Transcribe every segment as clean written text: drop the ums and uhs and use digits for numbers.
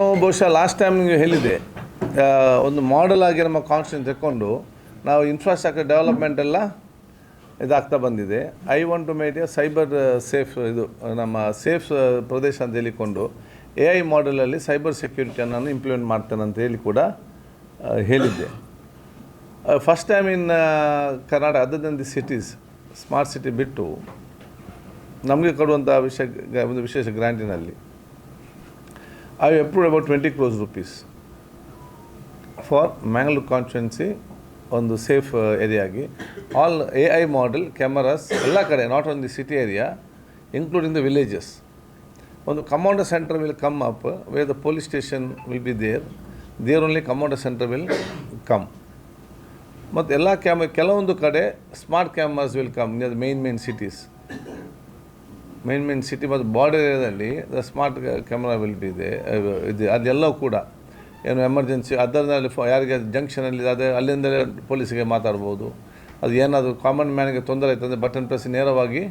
ಬಹುಶಃ last time ನಿಮಗೆ ಹೇಳಿದೆ, ಒಂದು ಮಾಡೆಲ್ ಆಗಿ ನಮ್ಮ ಕಾನ್ಸ್ಟಿಟ್ಯೂಷನ್ ತೆಕ್ಕೊಂಡು ನಾವು ಇನ್ಫ್ರಾಸ್ಟ್ರಕ್ಚರ್ ಡೆವಲಪ್ಮೆಂಟ್ ಎಲ್ಲ ಇದಾಗ್ತಾ ಬಂದಿದೆ. I want to make a cyber safe, ಇದು ನಮ್ಮ ಸೇಫ್ ಪ್ರದೇಶ ಅಂತ ಹೇಳಿಕೊಂಡು AI ಮಾಡೆಲಲ್ಲಿ ಸೈಬರ್ ಸೆಕ್ಯೂರಿಟಿಯನ್ನು ಇಂಪ್ಲಿಮೆಂಟ್ ಮಾಡ್ತೇನೆ ಅಂತ ಹೇಳಿ ಕೂಡ ಹೇಳಿದ್ದೆ. First time in Karnataka, other than the cities, smart city ಬಿಟ್ಟು ನಮಗೆ ಕೊಡುವಂಥ ಒಂದು ವಿಶೇಷ ಗ್ರ್ಯಾಂಟಿನಲ್ಲಿ I approved about 20 crores rupees for Mangalore constituency on the safe area. All AI model cameras, not on the city area, including the villages. When the commander center will come up, where the police station will be there only commander center will come. But all ಕೆಲವೊಂದು ಕಡೆ smart cameras will come near the main cities. Main city ಮತ್ತು border ಏರಿಯಾದಲ್ಲಿ the smart camera will be ಇದೆ. ಅದೆಲ್ಲವೂ ಕೂಡ ಏನು emergency ಅದರಲ್ಲಿ ಯಾರಿಗೆ ಜಂಕ್ಷನಲ್ಲಿ ಅದೇ ಅಲ್ಲಿಂದಲೇ ಪೊಲೀಸಿಗೆ ಮಾತಾಡ್ಬೋದು. ಅದು ಏನಾದರೂ ಕಾಮನ್ ಮ್ಯಾನ್ಗೆ ತೊಂದರೆ ಆಯ್ತಂದರೆ ಬಟನ್ ಪ್ರೆಸ್ ನೇರವಾಗಿ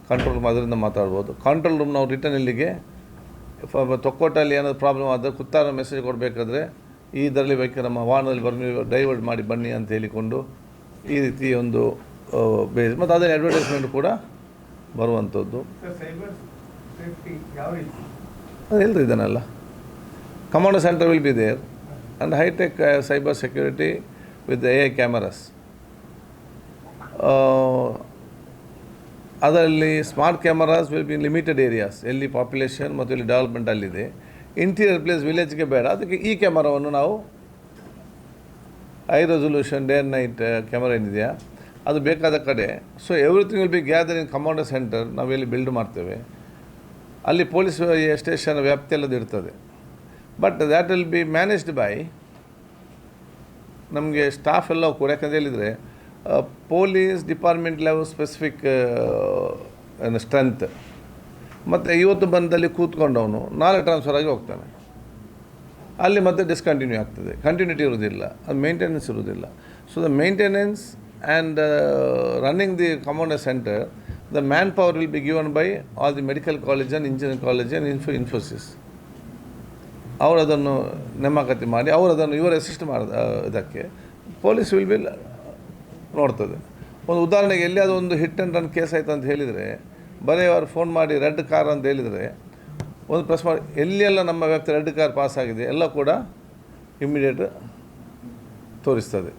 ಕಂಟ್ರೋಲ್ ರೂಮ್ ಅದರಿಂದ ಮಾತಾಡ್ಬೋದು. ಕಂಟ್ರೋಲ್ ರೂಮ್ ನಾವು ರಿಟರ್ನ್ ಇಲ್ಲಿಗೆ ತೊಕ್ಕೋಟಲ್ಲಿ ಏನಾದರೂ ಪ್ರಾಬ್ಲಮ್ ಆದರೆ ಕುತ್ತಾರ ಮೆಸೇಜ್ ಕೊಡಬೇಕಾದ್ರೆ ಈ ಇದರಲ್ಲಿ ಬೇಕಾದ್ರೆ ನಮ್ಮ ವಾಹನದಲ್ಲಿ ಬನ್ನಿ, ಡೈವರ್ಟ್ ಮಾಡಿ ಬನ್ನಿ ಅಂತ ಹೇಳಿಕೊಂಡು ಈ ರೀತಿ ಒಂದು ಬೇಸ್ ಮತ್ತು ಅದೇ ಅಡ್ವರ್ಟೈಸ್ಮೆಂಟ್ ಕೂಡ ಬರುವಂಥದ್ದು. ಎಲ್ರಿ ಇದನ್ನೆಲ್ಲ commander center will be there and hitech cyber security with AI cameras. ಅದರಲ್ಲಿ smart cameras will be limited areas, ಎಲ್ಲಿ ಪಾಪ್ಯುಲೇಷನ್ ಮತ್ತು ಇಲ್ಲಿ ಡೆವಲಪ್ಮೆಂಟ್ ಅಲ್ಲಿದೆ. ಇಂಟೀರಿಯರ್ ಪ್ಲೇಸ್ ವಿಲೇಜ್ಗೆ ಬೇಡ, ಅದಕ್ಕೆ ಈ ಕ್ಯಾಮರಾವನ್ನು ನಾವು high resolution day and night camera ಏನಿದೆಯಾ ಅದು ಬೇಕಾದ ಕಡೆ. So everything will be gather in commander center. ನಾವೆಲ್ಲಿ ಬಿಲ್ಡ್ ಮಾಡ್ತೇವೆ ಅಲ್ಲಿ ಪೊಲೀಸ್ ಸ್ಟೇಷನ್ ವ್ಯಾಪ್ತಿಯಲ್ಲದು ಇರ್ತದೆ. But that will be managed by ನಮಗೆ ಸ್ಟಾಫ್ ಎಲ್ಲ ಕೂಡ. ಯಾಕಂತ ಹೇಳಿದರೆ police department level specific strength, ಮತ್ತು ಇವತ್ತು ಬಂದಲ್ಲಿ ಕೂತ್ಕೊಂಡವನು ನಾಳೆ ಟ್ರಾನ್ಸ್ಫರ್ ಆಗಿ ಹೋಗ್ತಾನೆ, ಅಲ್ಲಿ ಮತ್ತೆ ಡಿಸ್ಕಂಟಿನ್ಯೂ ಆಗ್ತದೆ, ಕಂಟಿನ್ಯೂಟಿ ಇರೋದಿಲ್ಲ, ಅದು ಮೇಂಟೆನೆನ್ಸ್ ಇರೋದಿಲ್ಲ. So the maintenance and running the commander center, the manpower will be given by all the medical college and engineering college and Infosys. ಅವರು ಅದನ್ನು ನೇಮಕಾತಿ ಮಾಡಿ ಅವರು ಅದನ್ನು ಇವರು ಅಸಿಸ್ಟ್ ಮಾಡಿದ ಇದಕ್ಕೆ ಪೊಲೀಸ್ ವಿಲ್ ಬಿ ನೋಡ್ತದೆ. ಒಂದು ಉದಾಹರಣೆಗೆ ಎಲ್ಲಿ ಅದೊಂದು ಹಿಟ್ ಆ್ಯಂಡ್ ರನ್ ಕೇಸ್ ಆಯ್ತು ಅಂತ ಹೇಳಿದರೆ ಬರೀ ಅವರು ಫೋನ್ ಮಾಡಿ ರೆಡ್ ಕಾರ್ ಅಂತ ಹೇಳಿದರೆ ಒಂದು ಪ್ರೆಸ್ ಮಾಡಿ ಎಲ್ಲಿಯೆಲ್ಲ ನಮ್ಮ ವ್ಯಾಪ್ತಿ ರೆಡ್ ಕಾರ್ ಪಾಸ್ ಆಗಿದೆ ಎಲ್ಲ ಕೂಡ ಇಮ್ಮಿಡಿಯೇಟ್ ತೋರಿಸ್ತದೆ.